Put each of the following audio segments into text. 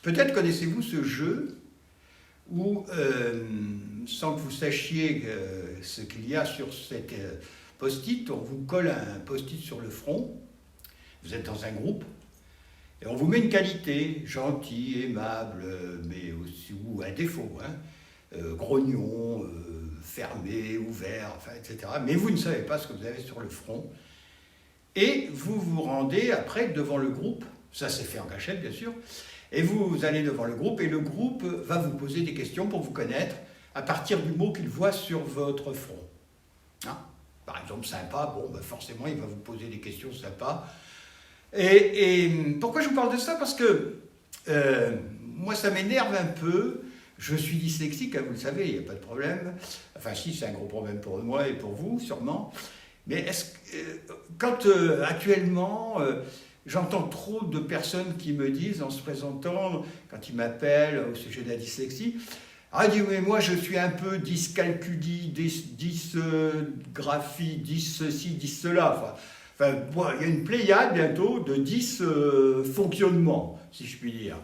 Peut-être connaissez-vous ce jeu où, sans que vous sachiez ce qu'il y a sur cette post-it, on vous colle un post-it sur le front, vous êtes dans un groupe, et on vous met une qualité, gentil, aimable, mais aussi, ou un défaut, hein, grognon, fermé, ouvert, enfin, etc. Mais vous ne savez pas ce que vous avez sur le front. Et vous vous rendez après devant le groupe, ça c'est fait en cachette bien sûr, et vous allez devant le groupe et le groupe va vous poser des questions pour vous connaître à partir du mot qu'il voit sur votre front. Hein, par exemple, sympa, bon, ben forcément il va vous poser des questions sympas. Et pourquoi je vous parle de ça? Parce que moi ça m'énerve un peu. Je suis dyslexique, hein, vous le savez, il n'y a pas de problème. Enfin si, c'est un gros problème pour moi et pour vous sûrement. Mais quand actuellement, j'entends trop de personnes qui me disent, en se présentant, quand ils m'appellent au sujet de la dyslexie, ah, dis, mais moi je suis un peu dyscalculie, dysgraphie, dys ceci, dys cela. Enfin, bon, il y a une pléiade bientôt de 10 fonctionnements, si je puis dire.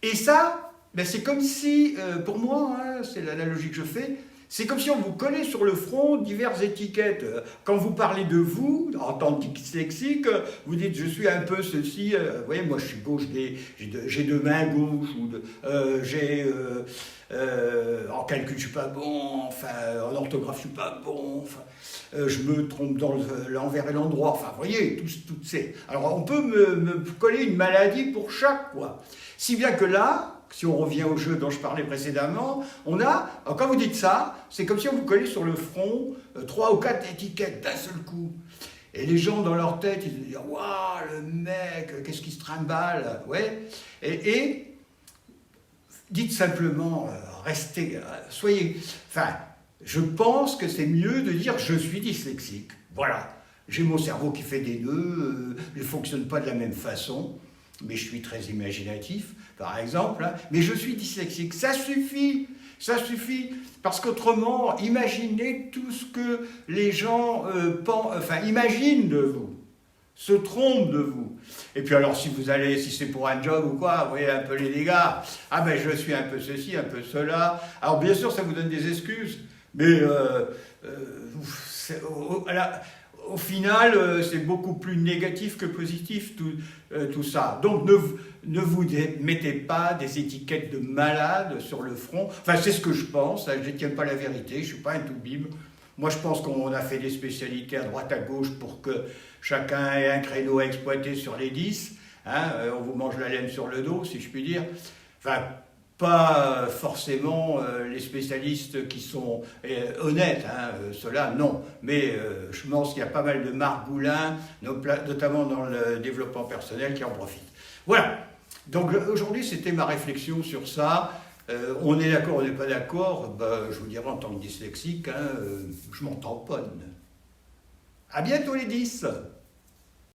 Et ça, ben c'est comme si, pour moi, hein, c'est l'analogie que je fais, c'est comme si on vous collait sur le front diverses étiquettes. Quand vous parlez de vous, en tant que dyslexique, vous dites « je suis un peu ceci ». Vous voyez, moi je suis gauche, j'ai deux mains gauches, ou en calcul je suis pas bon, enfin, en orthographe je suis pas bon, enfin, je me trompe dans l'envers et l'endroit, enfin, vous voyez, toutes ces... Alors on peut me coller une maladie pour chaque, quoi. Si bien que là, si on revient au jeu dont je parlais précédemment, quand vous dites ça, c'est comme si on vous collait sur le front 3 ou 4 étiquettes d'un seul coup. Et les gens dans leur tête, ils se disent « Waouh, le mec, qu'est-ce qu'il se trimballe ?» Ouais. Et dites simplement, restez, soyez... Enfin, je pense que c'est mieux de dire « je suis dyslexique ». Voilà. J'ai mon cerveau qui fait des nœuds, il ne fonctionne pas de la même façon, mais je suis très imaginatif, par exemple, hein, mais je suis dyslexique. Ça suffit, parce qu'autrement, imaginez tout ce que les gens imaginent de vous, se trompent de vous. Et puis alors, si c'est pour un job ou quoi, vous voyez un peu les dégâts, ah ben je suis un peu ceci, un peu cela. Alors bien sûr, ça vous donne des excuses, mais au final, c'est beaucoup plus négatif que positif tout ça. Donc ne vous mettez pas des étiquettes de malade sur le front. Enfin, c'est ce que je pense, je ne tiens pas la vérité, je ne suis pas un tout-bib. Moi, je pense qu'on a fait des spécialités à droite à gauche pour que chacun ait un créneau à exploiter sur les 10. Hein, on vous mange la laine sur le dos, si je puis dire. Enfin, pas forcément les spécialistes qui sont honnêtes, hein, ceux-là, non. Mais je pense qu'il y a pas mal de margoulins, notamment dans le développement personnel, qui en profitent. Voilà. Donc aujourd'hui, c'était ma réflexion sur ça. On est d'accord, on n'est pas d'accord. Je vous dirais en tant que dyslexique, hein, je m'en tamponne. À bientôt les 10.